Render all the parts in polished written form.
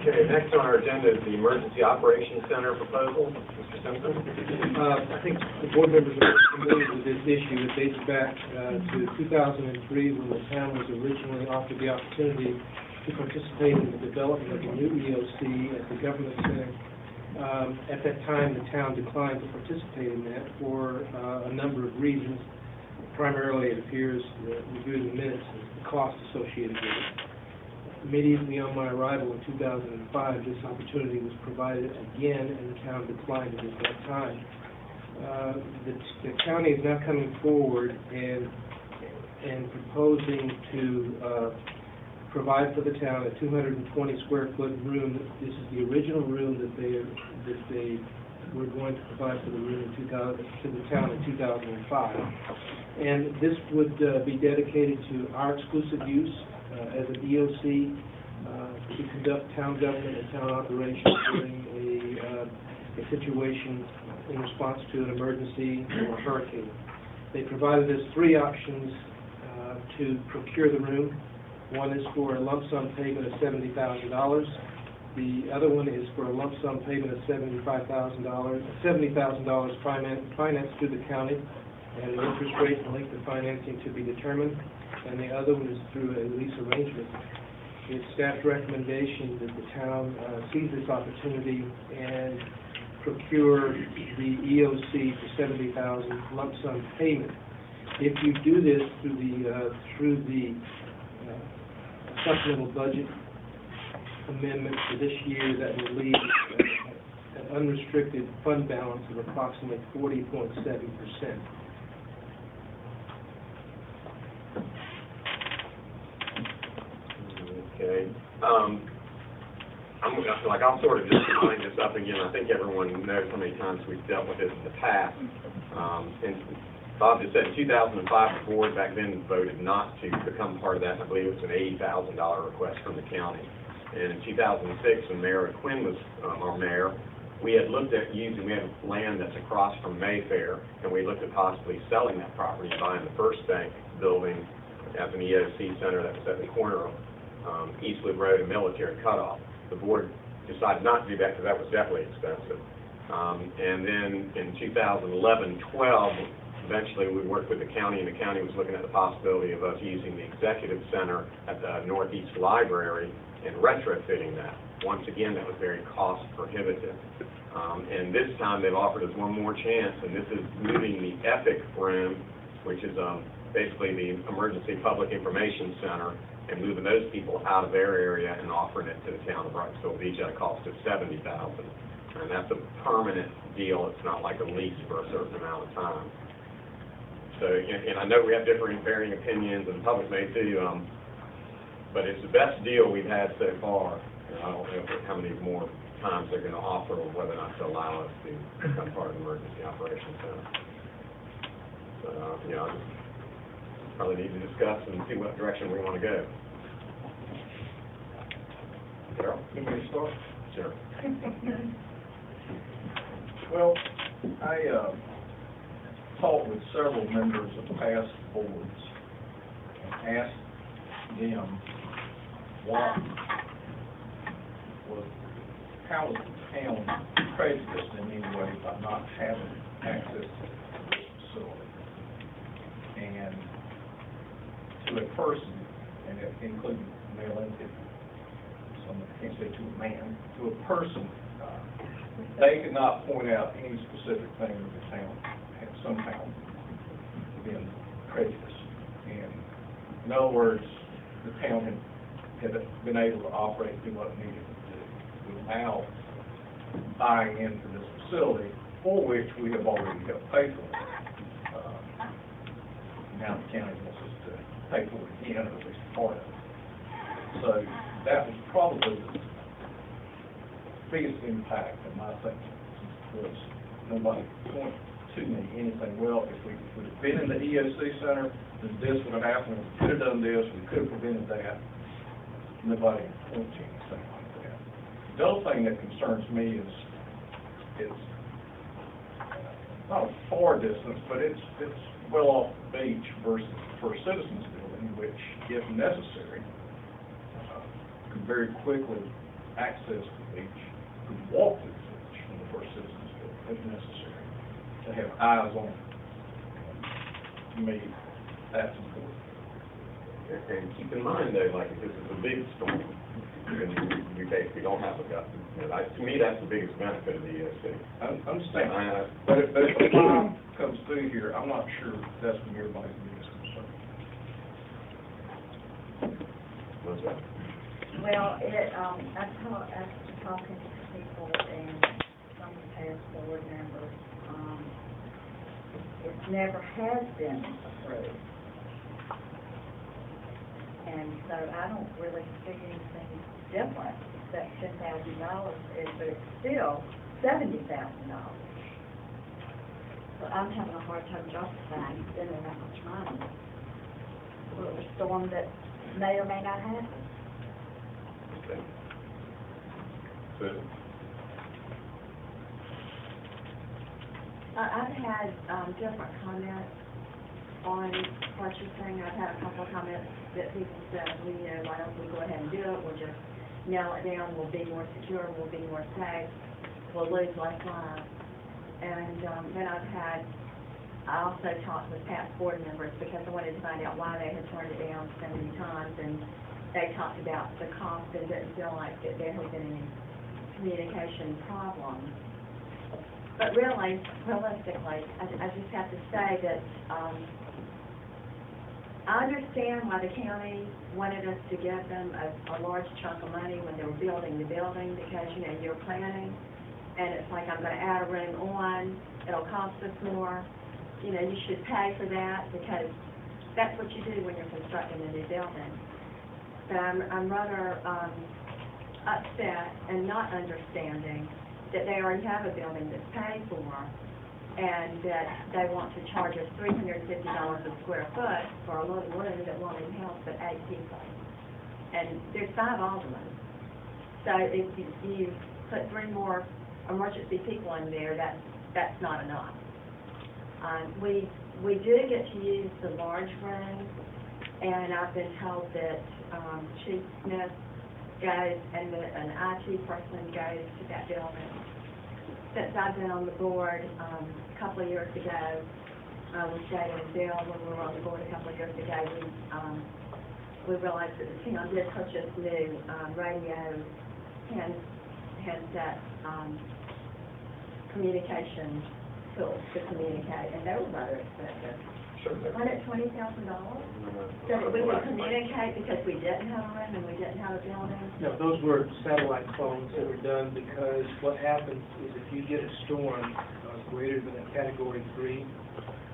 Okay, next on our agenda is the Emergency Operations Center proposal. Mr. Simpson? I think the board members are familiar with this issue. It dates back to 2003 when the town was originally offered the opportunity to participate in the development of a new EOC at the government center. At that time, the town declined to participate in that for a number of reasons. Primarily, it appears, reviewing the minutes, the cost associated with it. Immediately on my arrival in 2005, this opportunity was provided again, and the town declined it at that time. The county is now coming forward and proposing to provide for the town a 220 square foot room. This is the original room that they were going to provide for the room to the town in 2005, and this would be dedicated to our exclusive use as an EOC to conduct town government and town operations during a situation in response to an emergency or a hurricane. They provided us three options to procure the room. One is for a lump sum payment of $70,000. The other one is for a lump sum payment of $70,000 financed through the county and an interest rate and length of financing to be determined. And the other one is through a lease arrangement. It's staff's recommendation that the town seize this opportunity and procure the EOC for $70,000 lump sum payment. If you do this through the supplemental budget amendment for this year, that will leave an unrestricted fund balance of approximately 40.7%. Okay. I'll sort of just line this up again. I think everyone knows how many times we've dealt with this in the past. And Bob just said in 2005, the board back then voted not to become part of that. I believe it was an $80,000 request from the county. And in 2006, when Mayor Quinn was our mayor, we had looked at we have land that's across from Mayfair, and we looked at possibly selling that property and buying the First Bank building as an EOC center that was at the corner of Eastwood Road and Military Cutoff. The board decided not to do that because that was definitely expensive. And then in 2011-12, eventually we worked with the county, and the county was looking at the possibility of us using the executive center at the Northeast Library and retrofitting that. Once again, that was very cost prohibitive. And this time they've offered us one more chance, and this is moving the EPIC room, which is basically the Emergency Public Information Center, and moving those people out of their area and offering it to the town of Wrightsville Beach at a cost of $70,000. And that's a permanent deal. It's not like a lease for a certain amount of time. So, and I know we have varying opinions, and the public may too, but it's the best deal we've had so far. And I don't know how many more times they're going to offer, or whether or not to allow us to become part of the Emergency Operations Center. So, probably need to discuss and see what direction we want to go. Carol? You want me to start? Sure. Well, I talked with several members of past boards and asked them how was the town prejudiced in any way by not having access to this facility. And to a person, and including male and female, I can't say to a man, to a person, they could not point out any specific thing that the town had somehow been prejudiced. And in other words, the town had been able to operate and do what it needed to do without buying into this facility, for which we have already helped pay for. Now the county wants us to pay for it again, or at least part of it. So that was probably the biggest impact in my thinking, was nobody pointed to me anything. Well, if we would have been in the EOC center, then this would have happened. We could have done this. We could have prevented that. Nobody pointed to anything like that. The other thing that concerns me is it's not a far distance, but it's well off the beach versus for a citizens building, which, if necessary, could very quickly access to the beach, who walk to the beach when the first citizens do, if necessary, to have eyes on it. To me, that's important. And keep in mind though, like if this is a big storm, then you basically don't have a gut. To me, that's the biggest benefit of the ESC. I understand. But if the bomb comes through here, I'm not sure that's when everybody's biggest concern. What's that? Well, after talking to people and some past board members, it never has been approved. And so I don't really see anything different except $10,000, but it's still $70,000. So I'm having a hard time justifying spending that much money for a storm that may or may not happen. Okay. Susan? I've had different comments on what you're saying. I've had a couple of comments that people said, well, you know, why don't we go ahead and do it? We'll just nail it down. We'll be more secure. We'll be more safe. We'll lose less lives. And then I also talked with past board members because I wanted to find out why they had turned it down so many times. And they talked about the cost and didn't feel like that there had been any communication problems. But really, realistically, I just have to say that I understand why the county wanted us to give them a large chunk of money when they were building the building because, you know, you're planning and it's like, I'm going to add a room on, it'll cost us more. You know, you should pay for that because that's what you do when you're constructing a new building. But I'm rather upset and not understanding that they already have a building that's paid for and that they want to charge us $350 a square foot for a little room that won't even house but 8 people. And there's 5 aldermen. So if you put 3 more emergency people in there, that's not enough. We do get to use the large room, and I've been told that Chief Smith goes and an IT person goes to that building. Since I've been on the board a couple of years ago, with Jay and Bill, when we were on the board a couple of years ago, we realized that the town did purchase new radio handset communication tools to communicate, and they were rather expensive. Sure. $120,000? So that we could communicate because we didn't have a room and we didn't have a building? No, those were satellite phones that were done because what happens is if you get a storm greater than a Category 3,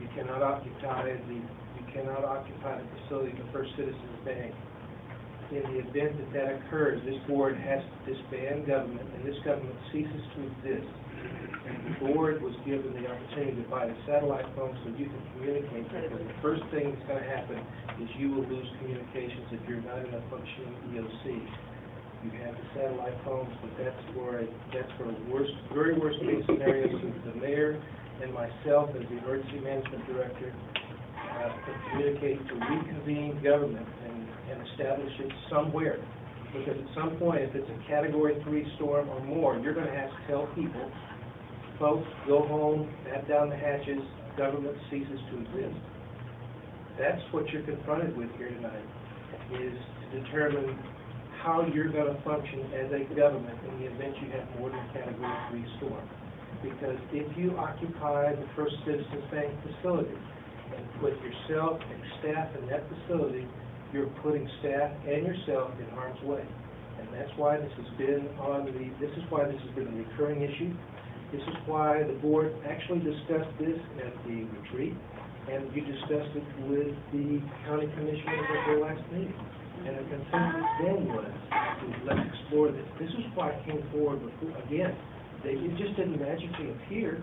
you cannot occupy the facility of the First Citizens Bank. In the event that that occurs, this board has to disband government, and this government ceases to exist. And the board was given the opportunity to buy the satellite phones so you can communicate, because the first thing that's going to happen is you will lose communications if you're not in a functioning EOC. You have the satellite phones, but that's for very worst case scenarios. The mayor and myself, as the emergency management director, can communicate to reconvene government and establish it somewhere. Because at some point, if it's a Category 3 storm or more, you're going to have to tell people, folks, go home, bat down the hatches, government ceases to exist. That's what you're confronted with here tonight, is to determine how you're going to function as a government in the event you have more than a Category 3 storm. Because if you occupy the First Citizens Bank facility and put yourself and staff in that facility, you're putting staff and yourself in harm's way. And that's why this has been a recurring issue. This is why the board actually discussed this at the retreat, and you discussed it with the county commissioners at their last meeting. And the consensus then was, let's explore this. This is why I came forward before. Again, it just didn't magically appear.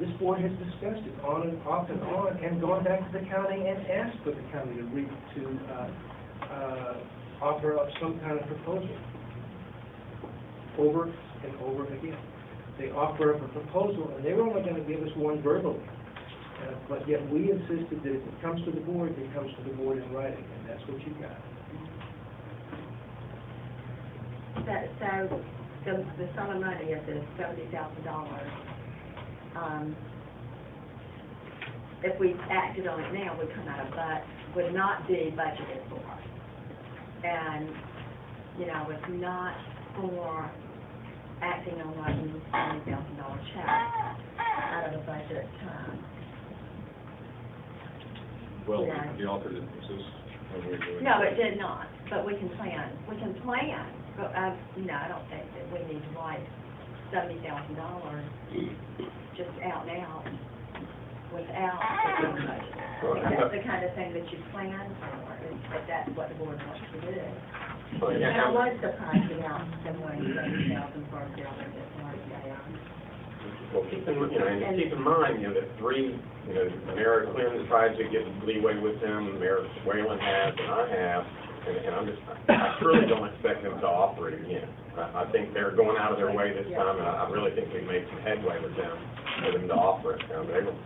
This board has discussed it on and off and on, and gone back to the county and asked for the county to offer up some kind of proposal. Over and over again. They offer up a proposal, and they were only going to give us one verbally. But yet we insisted that if it comes to the board, it comes to the board in writing, and that's what you got. So the sum of money of the $70,000, if we acted on it now, would come out of, but would not be budgeted for. And, you know, it's not for acting on writing $70,000 check out of the budget time. Well, Yeah. the author didn't insist when we were doing. No, it did not, but we can plan. We can plan, but, no, I don't think that we need to write $70,000 just out and out without the budget. That's the kind of thing that you plan for, if that's what the board wants to do. Well, And yeah, I was surprised about them wanting $70,000 for a building this large scale. Well, keep in mind, that three, Mayor Clinton tried to get leeway with them, Mayor Whalen has, and I have, and I truly don't expect them to offer it again. I think they're going out of their way this time, and I really think we've made some headway with them, for them to offer it.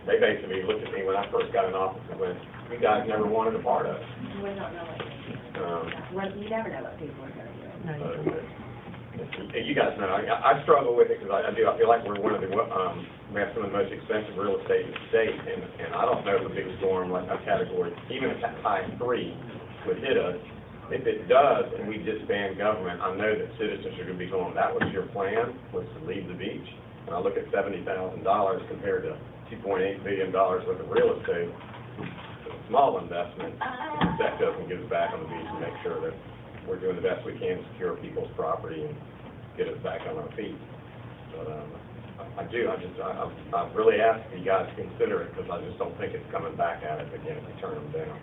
They basically looked at me when I first got in office and went, "You guys never wanted a part of it." We don't know what, you never know what people are going to do. You guys know, I struggle with it because I do. I feel like we're one of the, we have some of the most expensive real estate in the state, and I don't know if a big storm like a category, even a high 3 would hit us. If it does, and we disband government, I know that citizens are going to be going, that was your plan, was to leave the beach. And I look at $70,000 compared to $2.8 billion worth of real estate, it's a small investment. If Sept doesn't give us back on the beach and make sure that we're doing the best we can to secure people's property and get us back on our feet. But I really ask you guys to consider it, because I just don't think it's coming back at us again if we turn them down.